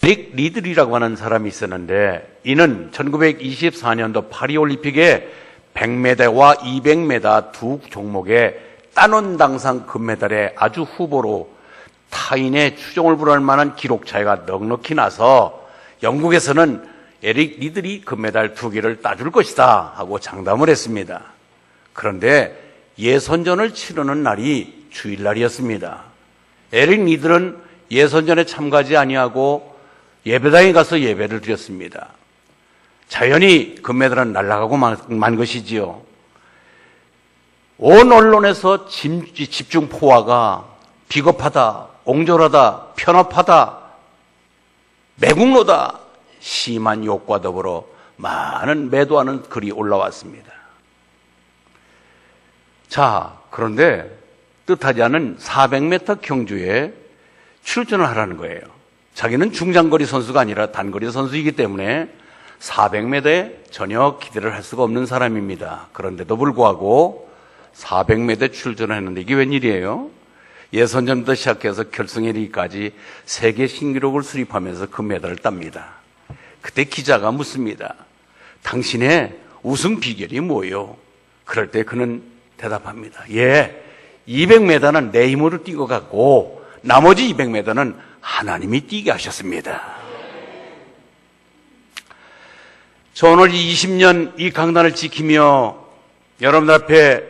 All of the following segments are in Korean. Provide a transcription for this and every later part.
에릭 리들이라고 하는 사람이 있었는데, 이는 1924년도 파리올림픽에 100m와 200m 두 종목에 단원당상 금메달에 아주 후보로 타인의 추종을 불허할 만한 기록 차이가 넉넉히 나서 영국에서는 에릭 리들이 금메달 2개를 따줄 것이다 하고 장담을 했습니다. 그런데 예선전을 치르는 날이 주일날이었습니다. 에릭 리들은 예선전에 참가하지 아니하고 예배당에 가서 예배를 드렸습니다. 자연히 금메달은 날아가고 만 것이지요. 온 언론에서 집중 포화가 비겁하다, 옹졸하다, 편협하다, 매국노다, 심한 욕과 더불어 많은 매도하는 글이 올라왔습니다. 자, 그런데 뜻하지 않은 400m 경주에 출전을 하라는 거예요. 자기는 중장거리 선수가 아니라 단거리 선수이기 때문에 400m에 전혀 기대를 할 수가 없는 사람입니다. 그런데도 불구하고 400m에 출전을 했는데 이게 웬일이에요? 예선전부터 시작해서 결승에 이르기까지 세계 신기록을 수립하면서 금메달을 땁니다. 그때 기자가 묻습니다. 당신의 우승 비결이 뭐예요? 그럴 때 그는 대답합니다. 200m는 내 힘으로 뛴 것 같고 나머지 200m는 하나님이 뛰게 하셨습니다. 저 오늘 20년 이 강단을 지키며 여러분들 앞에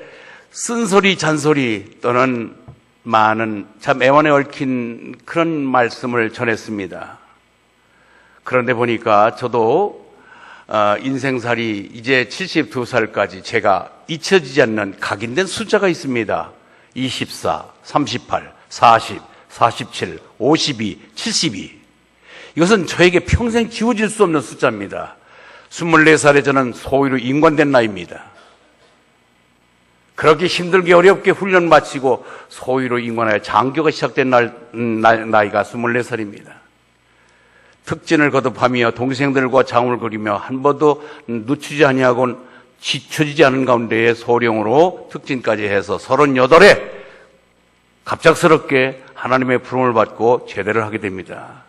쓴소리 잔소리 또는 많은 참 애원에 얽힌 그런 말씀을 전했습니다. 그런데 보니까 저도 인생살이 이제 72살까지 제가 잊혀지지 않는 각인된 숫자가 있습니다. 24, 38, 40, 47, 52, 72. 이것은 저에게 평생 지워질 수 없는 숫자입니다. 24살에 저는 소위로 임관된 나이입니다. 그렇게 힘들게 어렵게 훈련 마치고 소위로 임관하여 장교가 시작된 나이가 24살입니다. 특진을 거듭하며 동생들과 장을 그리며 한 번도 늦추지 아니하고 지쳐지지 않은 가운데에 소령으로 특진까지 해서 38에 갑작스럽게 하나님의 부름을 받고 제대를 하게 됩니다.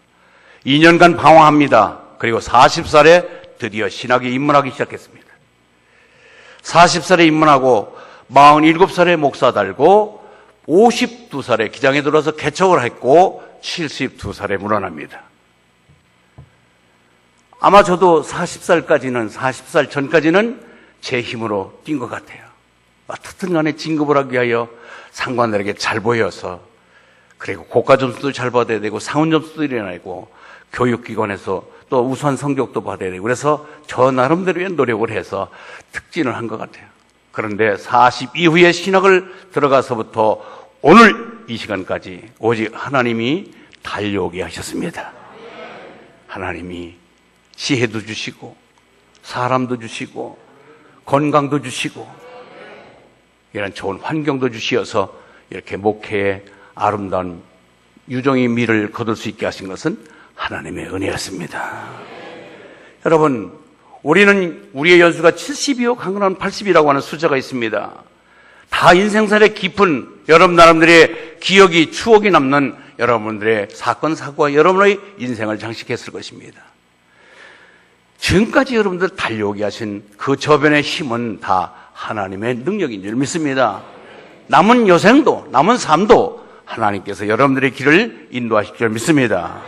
2년간 방황합니다. 그리고 40살에 드디어 신학에 입문하기 시작했습니다. 40살에 입문하고 47살에 목사 달고 52살에 기장에 들어서 개척을 했고 72살에 물러납니다. 아마 저도 40살 전까지는 제 힘으로 뛴 것 같아요. 어떻든 간에 진급을 하기 위하여 상관들에게 잘 보여서, 그리고 고가 점수도 잘 받아야 되고 상원 점수도 일어나고 교육기관에서 또 우수한 성적도 받아야 되고, 그래서 저 나름대로의 노력을 해서 특진을 한 것 같아요. 그런데 40 이후에 신학을 들어가서부터 오늘 이 시간까지 오직 하나님이 달려오게 하셨습니다. 하나님이 지혜도 주시고 사람도 주시고 건강도 주시고 이런 좋은 환경도 주시어서 이렇게 목회의 아름다운 유종의 미를 거둘 수 있게 하신 것은 하나님의 은혜였습니다. 여러분, 우리는 우리의 연수가 70이요 강건한 80이라고 하는 숫자가 있습니다. 다 인생살에 깊은 여러분 나름들의 기억이 추억이 남는 여러분들의 사건 사고와 여러분의 인생을 장식했을 것입니다. 지금까지 여러분들 달려오게 하신 그 저변의 힘은 다 하나님의 능력인 줄 믿습니다. 남은 여생도 남은 삶도 하나님께서 여러분들의 길을 인도하실 줄 믿습니다.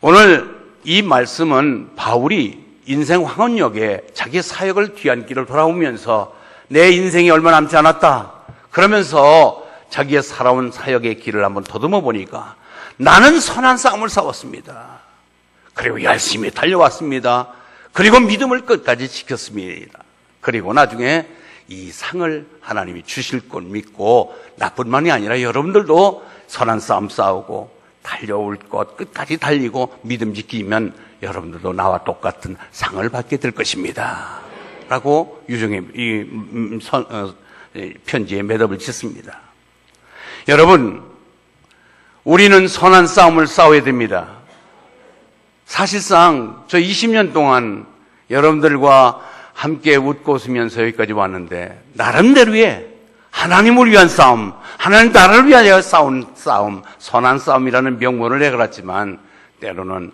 오늘 이 말씀은 바울이 인생 황혼역에 자기 사역을 뒤안길을 돌아오면서 내 인생이 얼마 남지 않았다 그러면서 자기의 살아온 사역의 길을 한번 더듬어 보니까 나는 선한 싸움을 싸웠습니다. 그리고 열심히 달려왔습니다. 그리고 믿음을 끝까지 지켰습니다. 그리고 나중에 이 상을 하나님이 주실 것 믿고 나뿐만이 아니라 여러분들도 선한 싸움 싸우고 달려올 것 끝까지 달리고 믿음 지키면 여러분들도 나와 똑같은 상을 받게 될 것입니다. 라고 유종의 편지에 매듭을 짓습니다. 여러분, 우리는 선한 싸움을 싸워야 됩니다. 사실상 저 20년 동안 여러분들과 함께 웃고 웃으면서 여기까지 왔는데 나름대로의 하나님을 위한 싸움, 하나님 나라를 위하여 싸운 싸움, 선한 싸움이라는 명분을 내걸었지만 때로는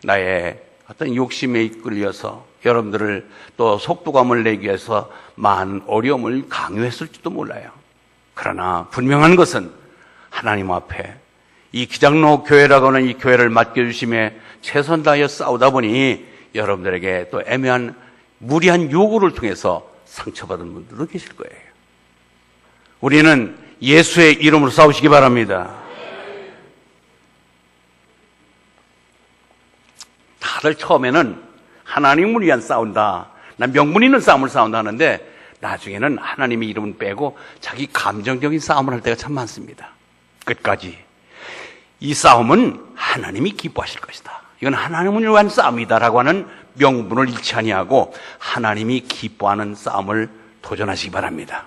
나의 어떤 욕심에 이끌려서 여러분들을 또 속도감을 내기 위해서 많은 어려움을 강요했을지도 몰라요. 그러나 분명한 것은 하나님 앞에 이 기장로 교회라고 하는 이 교회를 맡겨주심에 최선 다하여 싸우다 보니 여러분들에게 또 애매한 무리한 요구를 통해서 상처받은 분들도 계실 거예요. 우리는 예수의 이름으로 싸우시기 바랍니다. 다들 처음에는 하나님을 위한 싸운다, 난 명분 있는 싸움을 싸운다 하는데 나중에는 하나님의 이름을 빼고 자기 감정적인 싸움을 할 때가 참 많습니다. 끝까지 이 싸움은 하나님이 기뻐하실 것이다, 이건 하나님을 위한 싸움이다라고 하는 명분을 잃지 아니하고 하나님이 기뻐하는 싸움을 도전하시기 바랍니다.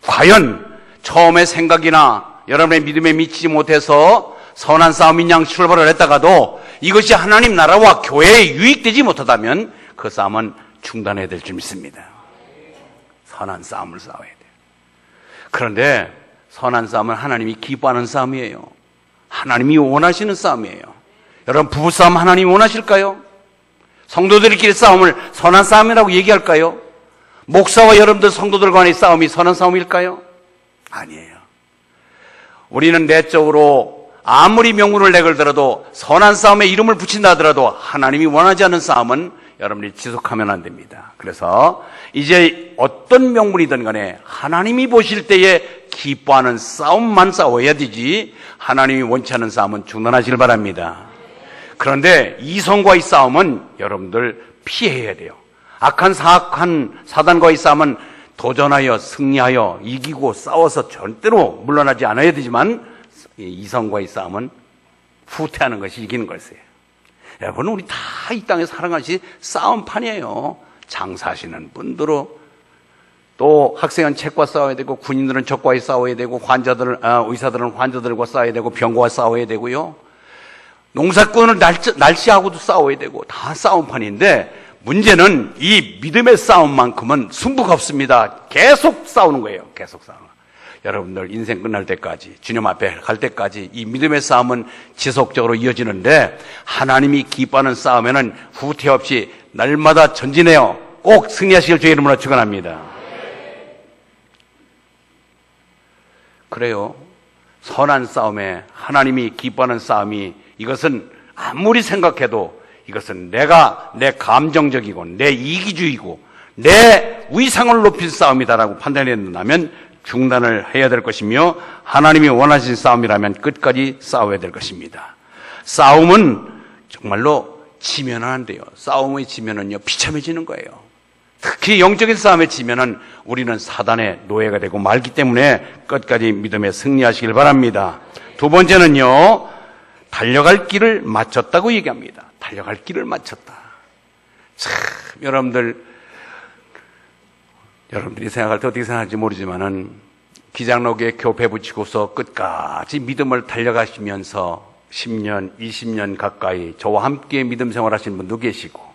과연 처음에 생각이나 여러분의 믿음에 미치지 못해서 선한 싸움인 양 출발을 했다가도 이것이 하나님 나라와 교회에 유익되지 못하다면 그 싸움은 중단해야 될 줄 믿습니다. 선한 싸움을 싸워야 돼요. 그런데 선한 싸움은 하나님이 기뻐하는 싸움이에요. 하나님이 원하시는 싸움이에요. 여러분, 부부싸움 하나님이 원하실까요? 성도들끼리 싸움을 선한 싸움이라고 얘기할까요? 목사와 여러분들 성도들 간의 싸움이 선한 싸움일까요? 아니에요. 우리는 내적으로 아무리 명분을 내걸더라도 선한 싸움에 이름을 붙인다 하더라도 하나님이 원하지 않는 싸움은 여러분이 지속하면 안 됩니다. 그래서 이제 어떤 명분이든 간에 하나님이 보실 때에 기뻐하는 싸움만 싸워야 되지 하나님이 원치 않는 싸움은 중단하시길 바랍니다. 그런데 이성과의 싸움은 여러분들 피해야 돼요. 악한 사악한 사단과의 싸움은 도전하여 승리하여 이기고 싸워서 절대로 물러나지 않아야 되지만 이성과의 싸움은 후퇴하는 것이 이기는 것이에요. 여러분, 우리 다 이 땅에 살아가는 것이 싸움판이에요. 장사하시는 분들로 또 학생은 책과 싸워야 되고 군인들은 적과에 싸워야 되고 의사들은 환자들과 싸워야 되고 병과와 싸워야 되고요. 농사꾼은 날씨하고도 싸워야 되고 다 싸움판인데 문제는 이 믿음의 싸움만큼은 승부가 없습니다. 계속 싸우는 거예요. 계속 싸우는 거예요. 여러분들 인생 끝날 때까지 주님 앞에 갈 때까지 이 믿음의 싸움은 지속적으로 이어지는데 하나님이 기뻐하는 싸움에는 후퇴 없이 날마다 전진해요. 꼭 승리하시길 주의 이름으로 축원합니다. 그래요. 선한 싸움에 하나님이 기뻐하는 싸움이 이것은 아무리 생각해도 이것은 내가 내 감정적이고 내 이기주의고 내 위상을 높인 싸움이다라고 판단한다면 중단을 해야 될 것이며 하나님이 원하신 싸움이라면 끝까지 싸워야 될 것입니다. 싸움은 정말로 지면은 안 돼요. 싸움에 지면은요 비참해지는 거예요. 특히 영적인 싸움에 지면은 우리는 사단의 노예가 되고 말기 때문에 끝까지 믿음에 승리하시길 바랍니다. 두 번째는요, 달려갈 길을 마쳤다고 얘기합니다. 달려갈 길을 마쳤다. 참, 여러분들이 생각할 때 어떻게 생각할지 모르지만은 기장로교에 교패 붙이고서 끝까지 믿음을 달려가시면서 10년, 20년 가까이 저와 함께 믿음 생활하신 분도 계시고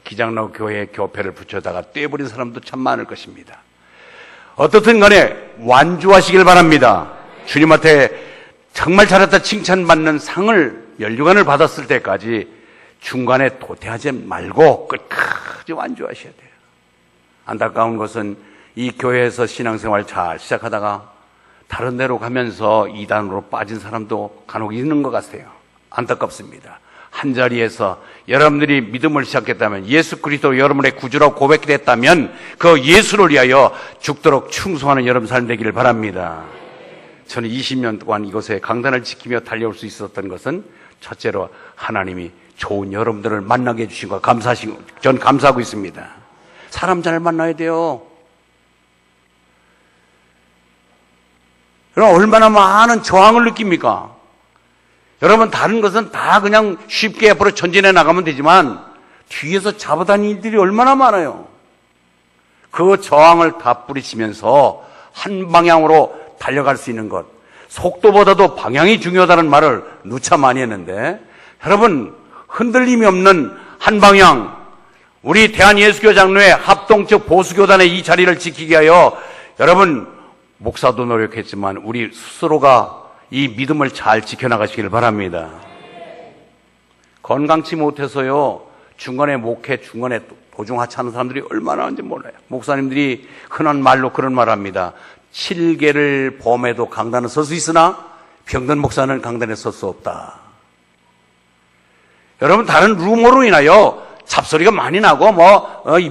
기장로교회에 교패를 붙여다가 떼버린 사람도 참 많을 것입니다. 어떻든 간에 완주하시길 바랍니다. 주님한테 정말 잘했다 칭찬받는 상을 면류관을 받았을 때까지 중간에 도태하지 말고 끝까지 완주하셔야 돼요. 안타까운 것은 이 교회에서 신앙생활 잘 시작하다가 다른 데로 가면서 이단으로 빠진 사람도 간혹 있는 것 같아요. 안타깝습니다. 한자리에서 여러분들이 믿음을 시작했다면, 예수 그리스도 여러분의 구주라고 고백했다면 그 예수를 위하여 죽도록 충성하는 여러분 삶 되기를 바랍니다. 저는 20년 동안 이곳에 강단을 지키며 달려올 수 있었던 것은 첫째로 하나님이 좋은 여러분들을 만나게 해주신 거 전 감사하고 있습니다. 사람 잘 만나야 돼요. 여러분, 얼마나 많은 저항을 느낍니까? 여러분, 다른 것은 다 그냥 쉽게 앞으로 전진해 나가면 되지만 뒤에서 잡아다니는 일들이 얼마나 많아요. 그 저항을 다 뿌리치면서 한 방향으로 달려갈 수 있는 것, 속도보다도 방향이 중요하다는 말을 누차 많이 했는데, 여러분, 흔들림이 없는 한 방향, 우리 대한예수교 장로회 합동측 보수교단의 이 자리를 지키기 위하여 여러분, 목사도 노력했지만 우리 스스로가 이 믿음을 잘 지켜나가시길 바랍니다. 건강치 못해서요, 중간에 목회, 중간에 도중 하차하는 사람들이 얼마나 많은지 몰라요. 목사님들이 흔한 말로 그런 말 합니다. 7개를 범해도 강단에 설 수 있으나 병든 목사는 강단에 설 수 없다. 여러분, 다른 루머로 인하여 잡소리가 많이 나고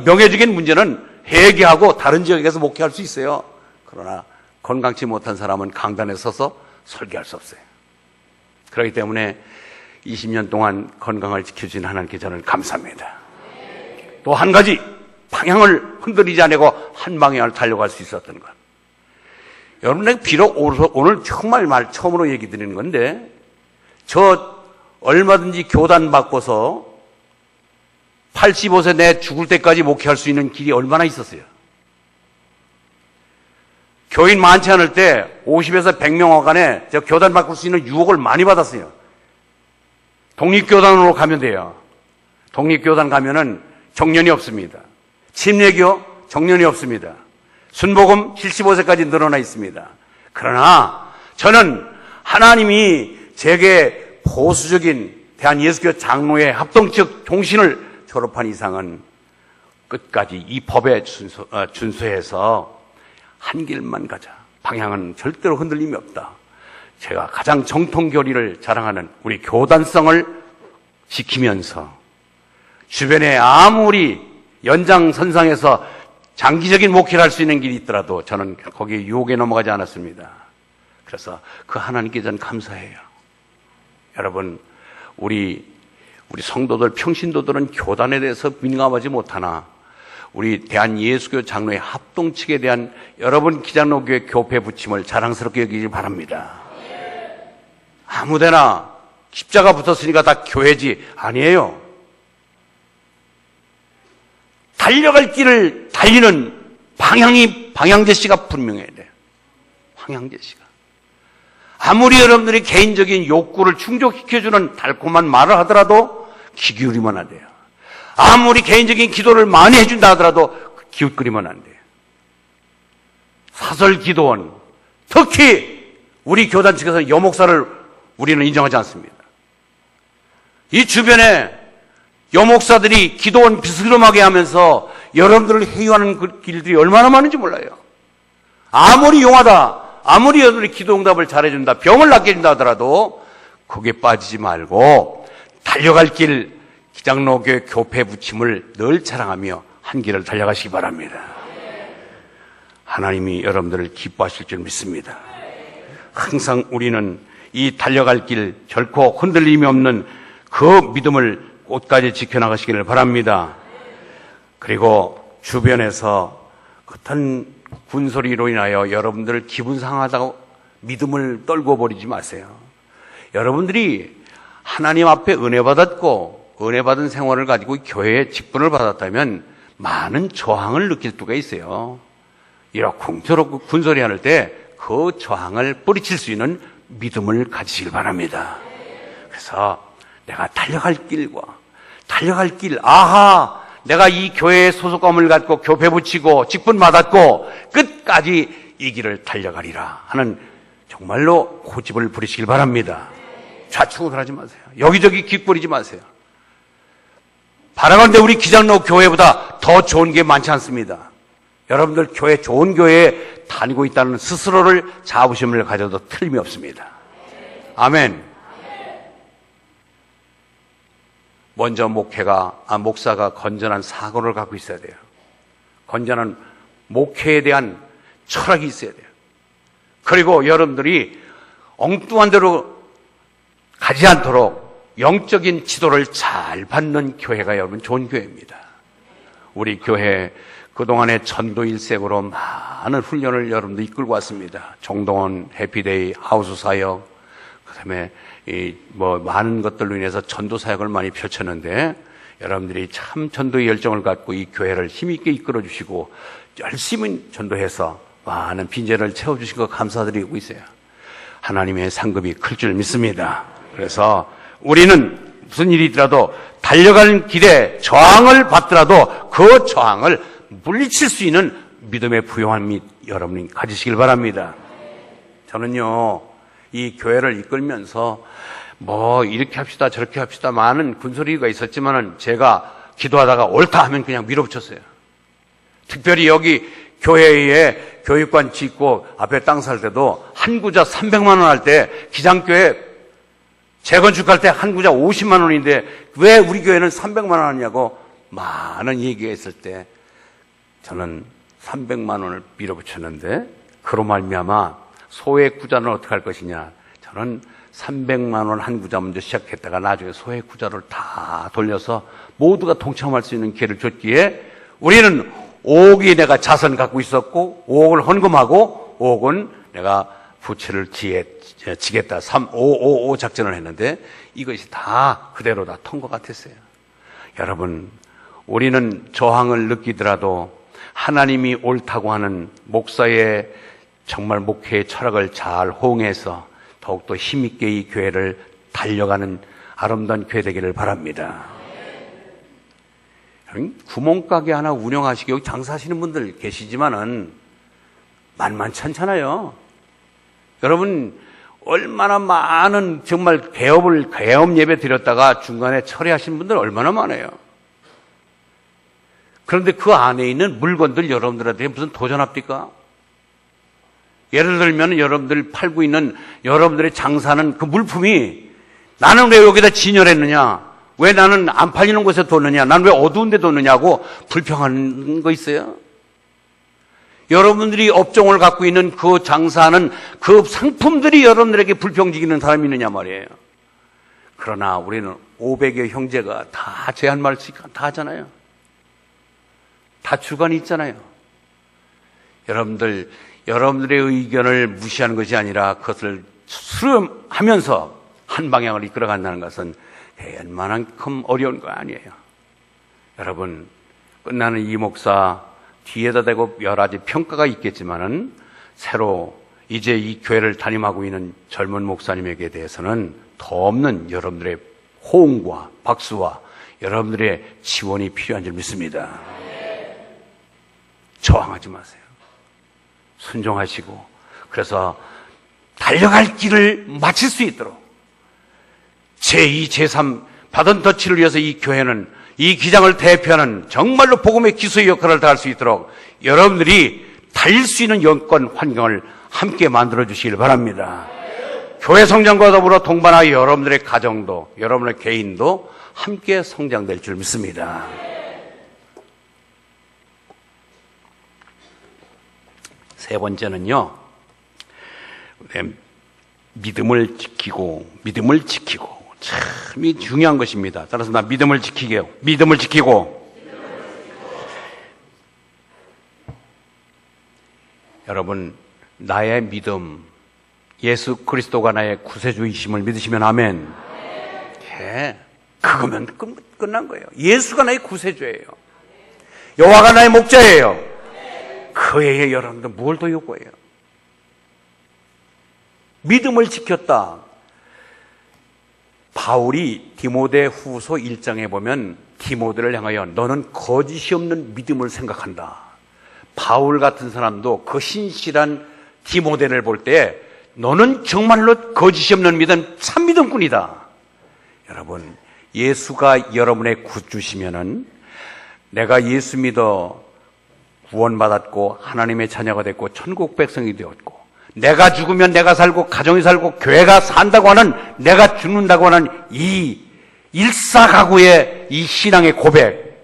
명예적인 문제는 회개하고 다른 지역에 가서 목회할 수 있어요. 그러나 건강치 못한 사람은 강단에 서서 설교할 수 없어요. 그렇기 때문에 20년 동안 건강을 지켜주신 하나님께 저는 감사합니다. 또 한 가지, 방향을 흔들리지 않고 한 방향을 달려갈 수 있었던 것. 여러분, 내가 비록 오늘 정말 처음으로 얘기 드리는 건데, 저 얼마든지 교단 바꿔서 85세 내 죽을 때까지 목회할 수 있는 길이 얼마나 있었어요. 교인 많지 않을 때 50에서 100명간에 저 교단 바꿀 수 있는 유혹을 많이 받았어요. 독립교단으로 가면 돼요. 독립교단 가면은 정년이 없습니다. 침례교 정년이 없습니다. 순복음 75세까지 늘어나 있습니다. 그러나 저는 하나님이 제게 보수적인 대한예수교 장로회 합동적 종신을 졸업한 이상은 끝까지 이 법에 준수해서 한 길만 가자. 방향은 절대로 흔들림이 없다. 제가 가장 정통교리를 자랑하는 우리 교단성을 지키면서 주변에 아무리 연장선상에서 장기적인 목회를 할 수 있는 길이 있더라도 저는 거기에 유혹에 넘어가지 않았습니다. 그래서 그 하나님께 저는 감사해요. 여러분, 우리 성도들, 평신도들은 교단에 대해서 민감하지 못하나 우리 대한예수교 장로회 합동측에 대한 여러분 기장로교회 교패 붙임을 자랑스럽게 여기길 바랍니다. 아무데나 십자가 붙었으니까 다 교회지 아니에요. 달려갈 길을 달리는 방향제시가 분명해야 돼요. 방향제시가. 아무리 여러분들이 개인적인 욕구를 충족시켜주는 달콤한 말을 하더라도 귀 기울이면 안 돼요. 아무리 개인적인 기도를 많이 해준다 하더라도 기웃거리면 안 돼요. 사설 기도원, 특히 우리 교단 측에서 여목사를 우리는 인정하지 않습니다. 이 주변에 여목사들이 기도원 비스름하게 하면서 여러분들을 해유하는 그 길들이 얼마나 많은지 몰라요. 아무리 용하다, 아무리 여러분들이 기도 응답을 잘해준다, 병을 낫게 해준다 하더라도 거기에 빠지지 말고 달려갈 길, 기장로교회 교패 붙임을 늘 자랑하며 한 길을 달려가시기 바랍니다. 하나님이 여러분들을 기뻐하실 줄 믿습니다. 항상 우리는 이 달려갈 길 결코 흔들림이 없는 그 믿음을 끝까지 지켜나가시기를 바랍니다. 그리고 주변에서 어떤 군소리로 인하여 여러분들 기분 상하다고 믿음을 떨고 버리지 마세요. 여러분들이 하나님 앞에 은혜 받았고 은혜 받은 생활을 가지고 교회에 직분을 받았다면 많은 저항을 느낄 수가 있어요. 이렇게 저렇게 군소리 할 때 그 저항을 뿌리칠 수 있는 믿음을 가지시길 바랍니다. 그래서 내가 달려갈 길, 아하, 내가 이 교회의 소속감을 갖고 교패 붙이고 직분 받았고 끝까지 이 길을 달려가리라 하는 정말로 고집을 부리시길 바랍니다. 좌충우돌 하지 마세요. 여기저기 깃부리지 마세요. 바라건대 우리 기장로 교회보다 더 좋은 게 많지 않습니다. 여러분들 좋은 교회에 다니고 있다는 스스로를 자부심을 가져도 틀림이 없습니다. 아멘. 먼저 목사가 건전한 사고를 갖고 있어야 돼요. 건전한 목회에 대한 철학이 있어야 돼요. 그리고 여러분들이 엉뚱한 대로 가지 않도록 영적인 지도를 잘 받는 교회가 여러분 좋은 교회입니다. 우리 교회 그동안에 전도 일색으로 많은 훈련을 여러분들 이끌고 왔습니다. 정동원, 해피데이, 하우스 사역, 그다음에 많은 것들로 인해서 전도 사역을 많이 펼쳤는데 여러분들이 참 전도의 열정을 갖고 이 교회를 힘있게 이끌어 주시고 열심히 전도해서 많은 빈자리를 채워주신 거 감사드리고 있어요. 하나님의 상급이 클 줄 믿습니다. 그래서 우리는 무슨 일이 있더라도 달려가는 길에 저항을 받더라도 그 저항을 물리칠 수 있는 믿음의 부요함이 여러분이 가지시길 바랍니다. 저는요, 이 교회를 이끌면서 뭐 이렇게 합시다 저렇게 합시다 많은 군소리가 있었지만은 제가 기도하다가 옳다 하면 그냥 밀어붙였어요. 특별히 여기 교회에 교육관 짓고 앞에 땅 살 때도 한 구자 300만 원 할 때 기장교회 재건축할 때 한 구자 50만 원인데 왜 우리 교회는 300만 원 하냐고 많은 얘기가 있을 때 저는 300만 원을 밀어붙였는데 그로 말미암아 소액 구자는 어떻게 할 것이냐. 저는 300만 원 한 구자 먼저 시작했다가 나중에 소액 구자를 다 돌려서 모두가 동참할 수 있는 기회를 줬기에 우리는 5억이 내가 자선 갖고 있었고 5억을 헌금하고 5억은 내가 부채를 지겠다. 555 작전을 했는데 이것이 다 그대로 다 통과 같았어요. 여러분, 우리는 저항을 느끼더라도 하나님이 옳다고 하는 목사의 정말 목회의 철학을 잘 호응해서 더욱더 힘있게 이 교회를 달려가는 아름다운 교회 되기를 바랍니다. 구멍가게 하나 운영하시고 여기 장사하시는 분들 계시지만은 만만치 않잖아요. 여러분 얼마나 많은 정말 개업 예배 드렸다가 중간에 철회하신 분들 얼마나 많아요. 그런데 그 안에 있는 물건들 여러분들한테 무슨 도전합니까? 예를 들면 여러분들 팔고 있는 여러분들의 장사는 그 물품이 나는 왜 여기다 진열했느냐? 왜 나는 안 팔리는 곳에 뒀느냐? 나는 왜 어두운 데 뒀느냐고 불평하는 거 있어요? 여러분들이 업종을 갖고 있는 그 장사하는 그 상품들이 여러분들에게 불평지기는 사람이 있느냐 말이에요. 그러나 우리는 500여 형제가 다 제 한 말씩 다 하잖아요. 다 주관이 있잖아요. 여러분들의 의견을 무시하는 것이 아니라 그것을 수렴하면서 한 방향을 이끌어간다는 것은 얼마만큼 어려운 거 아니에요. 여러분, 끝나는 이 목사 뒤에다 대고 여러 가지 평가가 있겠지만은 새로 이제 이 교회를 담임하고 있는 젊은 목사님에게 대해서는 더 없는 여러분들의 호응과 박수와 여러분들의 지원이 필요한 줄 믿습니다. 저항하지 마세요. 순종하시고 그래서 달려갈 길을 마칠 수 있도록 제2, 제3 받은 덫을 위해서 이 교회는 이 기장을 대표하는 정말로 복음의 기수의 역할을 다할 수 있도록 여러분들이 달릴 수 있는 여건 환경을 함께 만들어 주시길 바랍니다. 교회 성장과 더불어 동반하여 여러분들의 가정도 여러분의 개인도 함께 성장될 줄 믿습니다. 세 번째는요, 믿음을 지키고 참이 중요한 것입니다. 따라서 나 믿음을 지키게요. 믿음을 지키고. 여러분, 나의 믿음, 예수 그리스도가 나의 구세주이심을 믿으시면 아멘. 예, 그거면 끝난 거예요. 예수가 나의 구세주예요. 여호와가 나의 목자예요. 그 외에 여러분들 뭘 더 요구해요? 믿음을 지켰다. 바울이 디모데 후서 1장에 보면 디모데를 향하여 너는 거짓이 없는 믿음을 생각한다. 바울 같은 사람도 그 신실한 디모데를 볼 때 너는 정말로 거짓이 없는 믿음, 참 믿음꾼이다. 여러분, 예수가 여러분의 구주시면은 내가 예수 믿어 구원받았고 하나님의 자녀가 됐고 천국 백성이 되었고 내가 죽으면 내가 살고 가정이 살고 교회가 산다고 하는 내가 죽는다고 하는 이 일사가구의 이 신앙의 고백,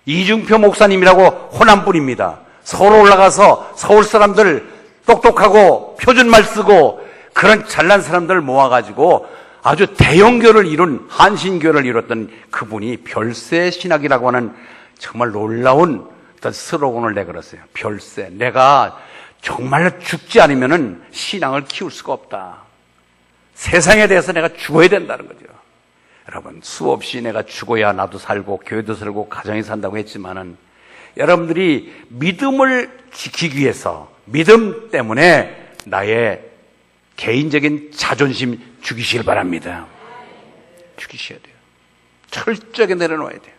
이중표 목사님이라고 호남분입니다. 서울 올라가서 서울 사람들 똑똑하고 표준말 쓰고 그런 잘난 사람들을 모아가지고 아주 대형교를 이룬 한신교를 이뤘던 그분이 별세 신학이라고 하는 정말 놀라운 어떤 슬로건을 내걸었어요. 별세. 내가 정말 죽지 않으면은 신앙을 키울 수가 없다. 세상에 대해서 내가 죽어야 된다는 거죠. 여러분, 수없이 내가 죽어야 나도 살고 교회도 살고 가정이 산다고 했지만은 여러분들이 믿음을 지키기 위해서 믿음 때문에 나의 개인적인 자존심 죽이시길 바랍니다. 죽이셔야 돼요. 철저하게 내려놓아야 돼요.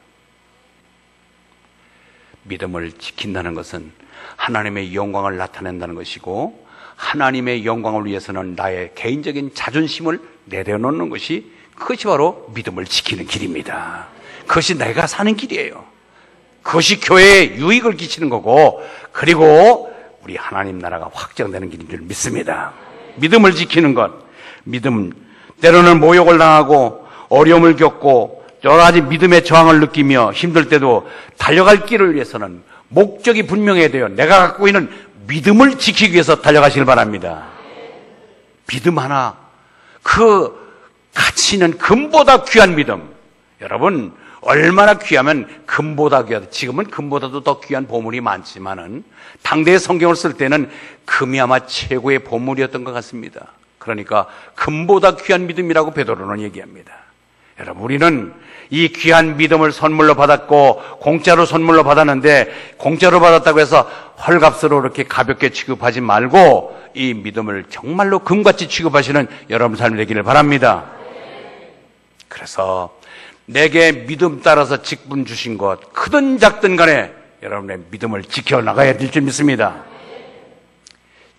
믿음을 지킨다는 것은 하나님의 영광을 나타낸다는 것이고 하나님의 영광을 위해서는 나의 개인적인 자존심을 내려놓는 것이, 그것이 바로 믿음을 지키는 길입니다. 그것이 내가 사는 길이에요. 그것이 교회에 유익을 끼치는 거고, 그리고 우리 하나님 나라가 확장되는 길인 줄 믿습니다. 믿음을 지키는 것, 믿음, 때로는 모욕을 당하고 어려움을 겪고 여러 가지 믿음의 저항을 느끼며 힘들 때도 달려갈 길을 위해서는 목적이 분명해야 돼요. 내가 갖고 있는 믿음을 지키기 위해서 달려가시길 바랍니다. 믿음 하나, 그 가치는 금보다 귀한 믿음. 여러분, 얼마나 귀하면 금보다 귀하다. 지금은 금보다도 더 귀한 보물이 많지만은 당대의 성경을 쓸 때는 금이 아마 최고의 보물이었던 것 같습니다. 그러니까 금보다 귀한 믿음이라고 베드로는 얘기합니다. 여러분, 우리는 이 귀한 믿음을 선물로 받았고 공짜로 선물로 받았는데, 공짜로 받았다고 해서 헐값으로 이렇게 가볍게 취급하지 말고 이 믿음을 정말로 금같이 취급하시는 여러분 삶이 되기를 바랍니다. 그래서 내게 믿음 따라서 직분 주신 것, 크든 작든 간에 여러분의 믿음을 지켜나가야 될 줄 믿습니다.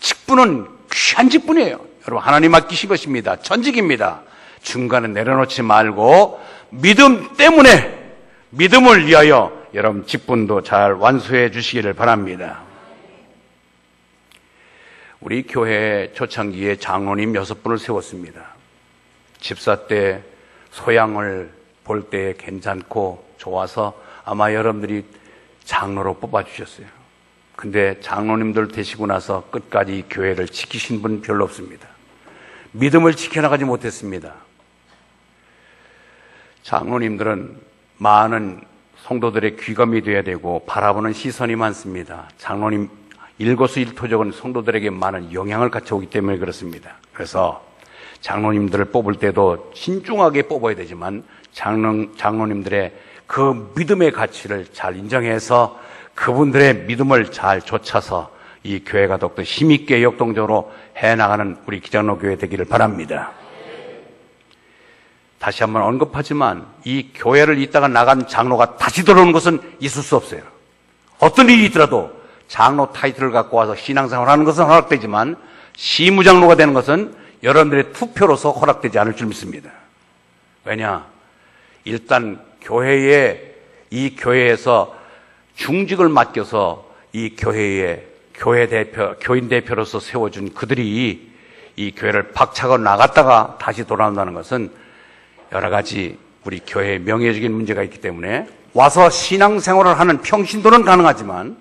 직분은 귀한 직분이에요. 여러분, 하나님 맡기신 것입니다. 전직입니다. 중간에 내려놓지 말고 믿음 때문에, 믿음을 위하여 여러분 직분도 잘 완수해 주시기를 바랍니다. 우리 교회 초창기에 장로님 6분을 세웠습니다. 집사 때 소양을 볼 때 괜찮고 좋아서 아마 여러분들이 장로로 뽑아주셨어요. 근데 장로님들 되시고 나서 끝까지 교회를 지키신 분 별로 없습니다. 믿음을 지켜나가지 못했습니다. 장로님들은 많은 성도들의 귀감이 되어야 되고 바라보는 시선이 많습니다. 장로님 일거수일투족은 성도들에게 많은 영향을 갖춰오기 때문에 그렇습니다. 그래서 장로님들을 뽑을 때도 신중하게 뽑아야 되지만 장로님들의 그 믿음의 가치를 잘 인정해서 그분들의 믿음을 잘 좇아서 이 교회가 더욱더 힘있게 역동적으로 해나가는 우리 기장로 교회 되기를 바랍니다. 다시 한번 언급하지만 이 교회를 있다가 나간 장로가 다시 들어오는 것은 있을 수 없어요. 어떤 일이 있더라도 장로 타이틀을 갖고 와서 신앙생활을 하는 것은 허락되지만 시무장로가 되는 것은 여러분들의 투표로서 허락되지 않을 줄 믿습니다. 왜냐? 일단 이 교회에서 중직을 맡겨서 이 교회의 교인 대표로서 세워준 그들이 이 교회를 박차고 나갔다가 다시 돌아온다는 것은 여러 가지 우리 교회의 명예적인 문제가 있기 때문에 와서 신앙생활을 하는 평신도는 가능하지만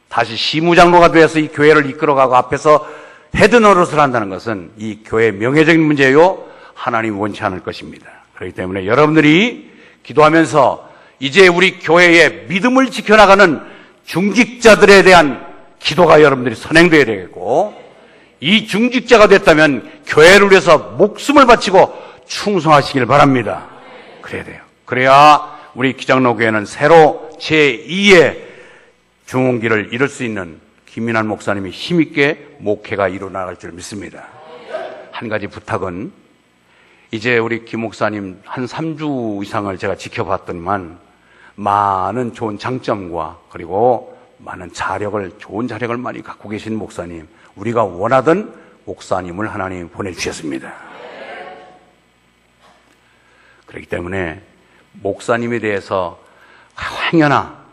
다시 시무장로가 되어서 이 교회를 이끌어가고 앞에서 헤드 노릇을 한다는 것은 이 교회의 명예적인 문제요, 하나님 원치 않을 것입니다. 그렇기 때문에 여러분들이 기도하면서 이제 우리 교회의 믿음을 지켜나가는 중직자들에 대한 기도가 여러분들이 선행되어야 되겠고, 이 중직자가 됐다면 교회를 위해서 목숨을 바치고 충성하시길 바랍니다. 그래야 돼요. 그래야 우리 기장로교회는 새로 제2의 중흥기를 이룰 수 있는 김민환 목사님이 힘있게 목회가 이루어나갈 줄 믿습니다. 한 가지 부탁은, 이제 우리 김 목사님 한 3주 이상을 제가 지켜봤더니만 많은 좋은 장점과 그리고 많은 좋은 자력을 많이 갖고 계신 목사님, 우리가 원하던 목사님을 하나님 보내주셨습니다. 그렇기 때문에 목사님에 대해서 행여나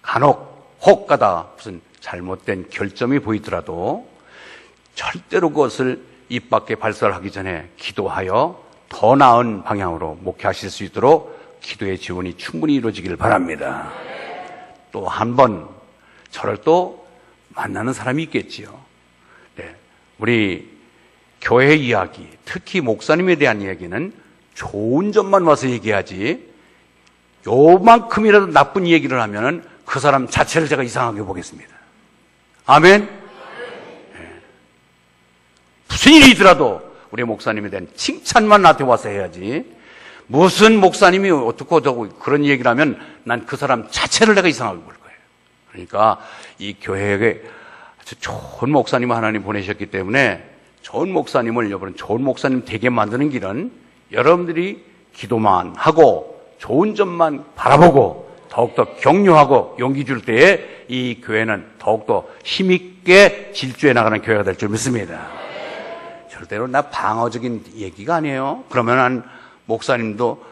간혹 혹가다 무슨 잘못된 결점이 보이더라도 절대로 그것을 입 밖에 발설하기 전에 기도하여 더 나은 방향으로 목회하실 수 있도록 기도의 지원이 충분히 이루어지기를 바랍니다. 또 한 번 저를 또 만나는 사람이 있겠지요. 네, 우리 교회 이야기, 특히 목사님에 대한 이야기는 좋은 점만 와서 얘기하지, 요만큼이라도 나쁜 얘기를 하면은 그 사람 자체를 제가 이상하게 보겠습니다. 아멘? 네. 무슨 일이 있더라도 우리 목사님에 대한 칭찬만 나한테 와서 해야지, 무슨 목사님이 어떻고 저고 그런 얘기를 하면 난 그 사람 자체를 내가 이상하게 볼 거예요. 그러니까 이 교회에 아주 좋은 목사님을 하나님 보내셨기 때문에 좋은 목사님을, 여러분 좋은 목사님 되게 만드는 길은 여러분들이 기도만 하고 좋은 점만 바라보고 더욱더 격려하고 용기 줄 때에 이 교회는 더욱더 힘있게 질주해 나가는 교회가 될 줄 믿습니다. 절대로 나 방어적인 얘기가 아니에요. 그러면 한 목사님도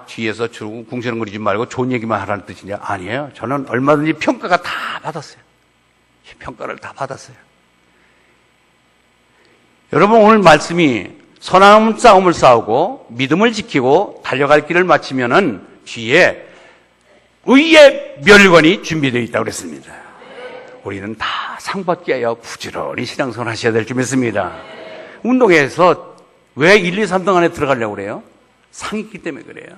뒤에서 주로 궁시렁거리지 말고 좋은 얘기만 하라는 뜻이냐? 아니에요. 저는 얼마든지 평가가 다 받았어요. 평가를 다 받았어요. 여러분, 오늘 말씀이 선한 싸움을 싸우고 믿음을 지키고 달려갈 길을 마치면은 뒤에 의의 멸관이 준비되어 있다고 그랬습니다. 우리는 다 상받기 위하여 부지런히 신앙생활 하셔야 될 줄 믿습니다. 운동회에서 왜 1, 2, 3등 안에 들어가려고 그래요? 상이 있기 때문에 그래요.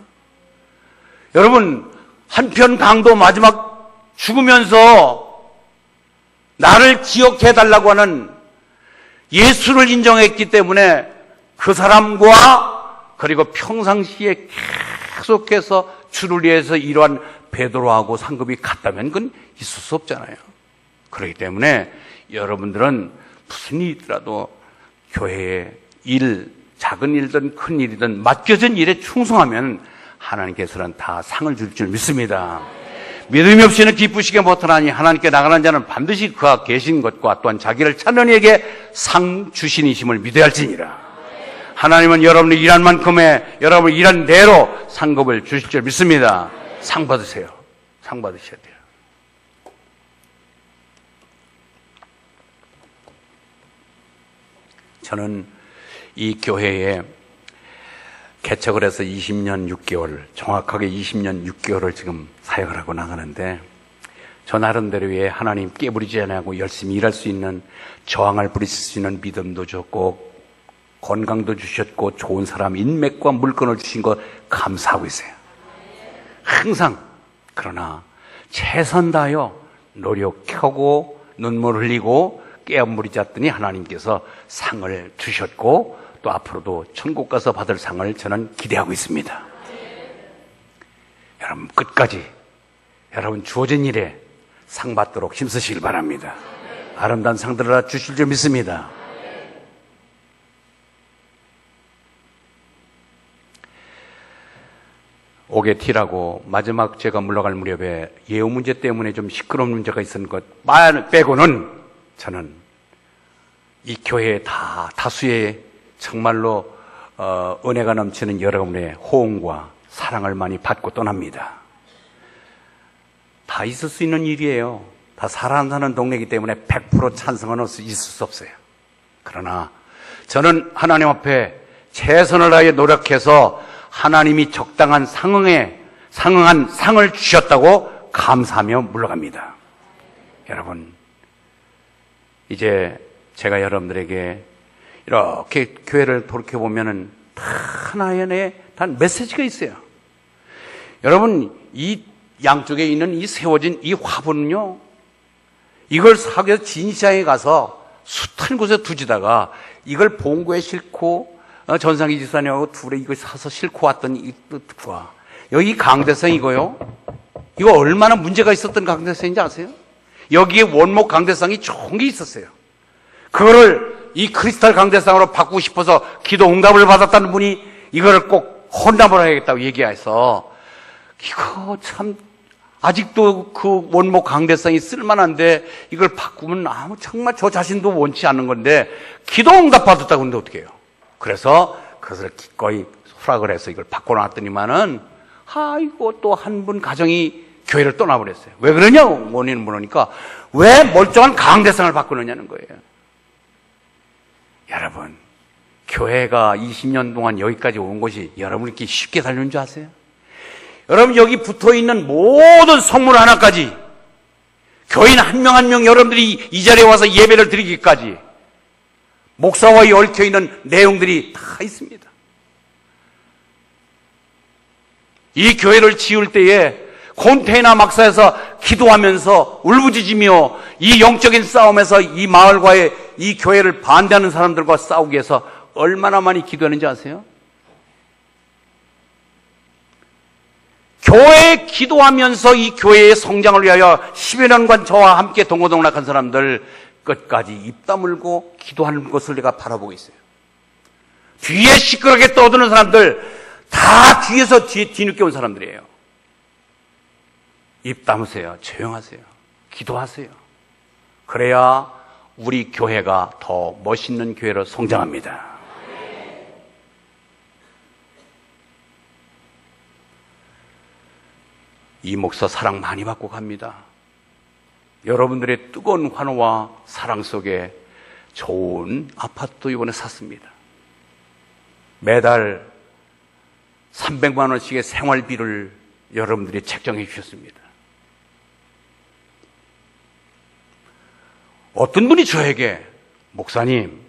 여러분, 한편 강도 마지막 죽으면서 나를 기억해 달라고 하는 예수를 인정했기 때문에 그 사람과 그리고 평상시에 계속해서 주를 위해서 이러한 베드로하고 상급이 같다면 그건 있을 수 없잖아요. 그렇기 때문에 여러분들은 무슨 일이 있더라도 교회의 일, 작은 일이든 큰 일이든 맡겨진 일에 충성하면 하나님께서는 다 상을 줄 줄 믿습니다. 믿음이 없이는 기쁘시게 못하나니 하나님께 나가는 자는 반드시 그가 계신 것과 또한 자기를 찾는 이에게 상 주신이심을 믿어야 할지니라. 하나님은 여러분이 일한 만큼의 여러분이 일한 대로 상급을 주실 줄 믿습니다. 상 받으세요. 상 받으셔야 돼요. 저는 이 교회에 개척을 해서 20년 6개월, 정확하게 20년 6개월을 지금 사역을 하고 나가는데 저 나름대로의 하나님 깨부리지 않고 열심히 일할 수 있는, 저항을 부리실 수 있는 믿음도 줬고 건강도 주셨고 좋은 사람, 인맥과 물건을 주신 거 감사하고 있어요. 항상. 그러나 최선 다하여 노력하고 눈물 흘리고 깨어무리졌더니 하나님께서 상을 주셨고 또 앞으로도 천국 가서 받을 상을 저는 기대하고 있습니다. 여러분 끝까지 여러분 주어진 일에 상 받도록 힘쓰시길 바랍니다. 아름다운 상들을 다 주실 줄 믿습니다. 오게티라고 마지막 제가 물러갈 무렵에 예우 문제 때문에 좀 시끄러운 문제가 있었는 것 빼고는 저는 이 교회에 다수의 정말로 은혜가 넘치는 여러분의 호응과 사랑을 많이 받고 떠납니다. 다 있을 수 있는 일이에요. 다 사는 동네이기 때문에 100% 찬성은 있을 수 없어요. 그러나 저는 하나님 앞에 최선을 다해 노력해서 하나님이 적당한 상응한 상을 주셨다고 감사하며 물러갑니다. 여러분, 이제 제가 여러분들에게 이렇게 교회를 돌이켜보면은 다 하나의 단 메시지가 있어요. 여러분, 이 양쪽에 있는 이 세워진 이 화분은요, 이걸 사기 위해서 진시장에 가서 숱한 곳에 두지다가 이걸 본고에 싣고 전상기 집사님하고 둘이 이걸 사서 싣고 왔더니 이 뜻과 여기 강대상이고요. 이거 얼마나 문제가 있었던 강대상인지 아세요? 여기에 원목 강대상이 좋은 게 있었어요. 그거를 이 크리스탈 강대상으로 바꾸고 싶어서 기도 응답을 받았다는 분이 이거를 꼭 혼납을 해야겠다고 얘기해서 이거 참 아직도 그 원목 강대상이 쓸만한데 이걸 바꾸면 정말 저 자신도 원치 않는 건데 기도 응답 받았다고 하는데 어떻게 해요? 그래서 그것을 기꺼이 수락을 해서 이걸 바꿔놨더니만은 아이고 또 한 분 가정이 교회를 떠나버렸어요. 왜 그러냐고 원인을 물으니까 왜 멀쩡한 강대상을 바꾸느냐는 거예요. 여러분, 교회가 20년 동안 여기까지 온 것이 여러분 이렇게 쉽게 살려는 줄 아세요? 여러분 여기 붙어있는 모든 성물 하나까지 교인 한 명 한 명 여러분들이 이 자리에 와서 예배를 드리기까지 목사와 얽혀있는 내용들이 다 있습니다. 이 교회를 지을 때에 콘테이너 막사에서 기도하면서 울부짖으며 이 영적인 싸움에서 이 마을과의 이 교회를 반대하는 사람들과 싸우기 위해서 얼마나 많이 기도했는지 아세요? 교회에 기도하면서 이 교회의 성장을 위하여 10여 년간 저와 함께 동고동락한 사람들 끝까지 입 다물고 기도하는 것을 내가 바라보고 있어요. 뒤에 시끄럽게 떠드는 사람들 다 뒤에서 뒤늦게 온 사람들이에요. 입 다무세요. 조용하세요. 기도하세요. 그래야 우리 교회가 더 멋있는 교회로 성장합니다. 이 목사 사랑 많이 받고 갑니다. 여러분들의 뜨거운 환호와 사랑 속에 좋은 아파트 이번에 샀습니다. 매달 300만 원씩의 생활비를 여러분들이 책정해 주셨습니다. 어떤 분이 저에게 목사님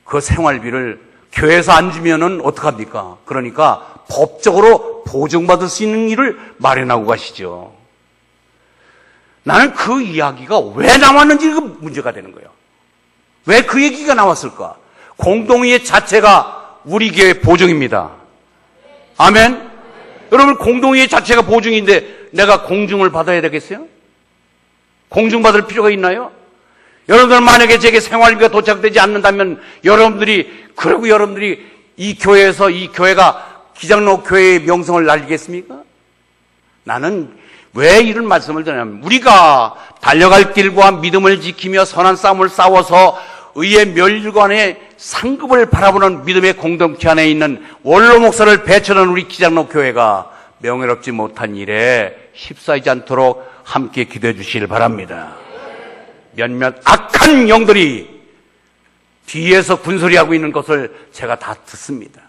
그 생활비를 교회에서 안 주면은 어떡합니까? 그러니까 법적으로 보증받을 수 있는 일을 마련하고 가시죠. 나는 그 이야기가 왜 나왔는지가 문제가 되는 거예요. 왜 그 얘기가 나왔을까? 공동의회 자체가 우리 교회 보증입니다. 아멘? 여러분 공동의회 자체가 보증인데 내가 공증을 받아야 되겠어요? 공증받을 필요가 있나요? 여러분들 만약에 제게 생활비가 도착되지 않는다면 여러분들이 이 교회에서 이 교회가 기장로 교회의 명성을 날리겠습니까? 나는 왜 이런 말씀을 드냐면 우리가 달려갈 길과 믿음을 지키며 선한 싸움을 싸워서 의의 멸관의 상급을 바라보는 믿음의 공동체 안에 있는 원로 목사를 배출하는 우리 기장로 교회가 명예롭지 못한 일에 휩싸이지 않도록 함께 기도해 주시길 바랍니다. 몇몇 악한 영들이 뒤에서 군소리하고 있는 것을 제가 다 듣습니다.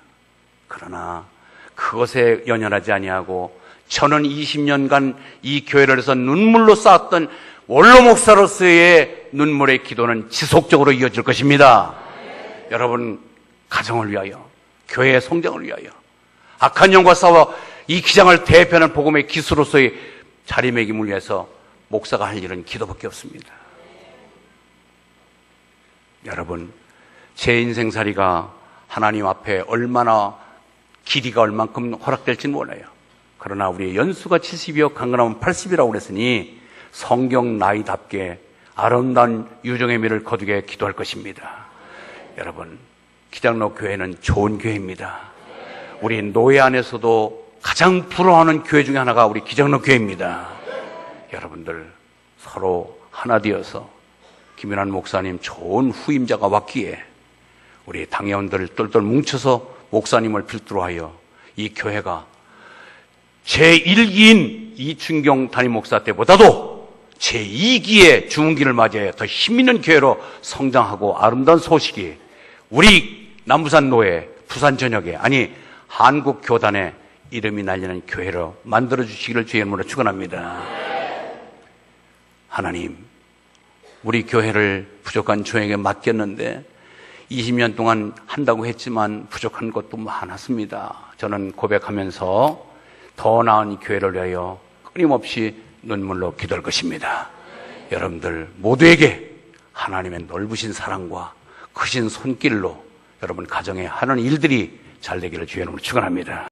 그러나 그것에 연연하지 아니하고 저는 20년간 이 교회를 해서 눈물로 쌓았던 원로 목사로서의 눈물의 기도는 지속적으로 이어질 것입니다. 여러분 가정을 위하여 교회의 성장을 위하여 악한 영과 싸워 이 기장을 대표하는 복음의 기수로서의 자리매김을 위해서 목사가 할 일은 기도밖에 없습니다. 여러분 제 인생살이가 하나님 앞에 얼마나 길이가 얼만큼 허락될지는 몰라요. 그러나 우리의 연수가 70이요 강건하면 80이라고 그랬으니 성경 나이답게 아름다운 유정의 미를 거두게 기도할 것입니다. 여러분 기장로 교회는 좋은 교회입니다. 우리 노예 안에서도 가장 부러워하는 교회 중에 하나가 우리 기장로 교회입니다. 여러분들 서로 하나 되어서 김윤환 목사님 좋은 후임자가 왔기에 우리 당회원들 똘똘 뭉쳐서 목사님을 필두로 하여 이 교회가 제1기인 이춘경 담임 목사 때보다도 제2기의 중흥기를 맞이해 더 힘있는 교회로 성장하고 아름다운 소식이 우리 남부산 노예, 부산 전역에 아니 한국 교단의 이름이 날리는 교회로 만들어주시기를 주의 이름으로 축원합니다. 하나님 우리 교회를 부족한 조에게 맡겼는데 20년 동안 한다고 했지만 부족한 것도 많았습니다. 저는 고백하면서 더 나은 교회를 위하여 끊임없이 눈물로 기도할 것입니다. 여러분들 모두에게 하나님의 넓으신 사랑과 크신 손길로 여러분 가정에 하는 일들이 잘 되기를 주의 이름으로 축원합니다.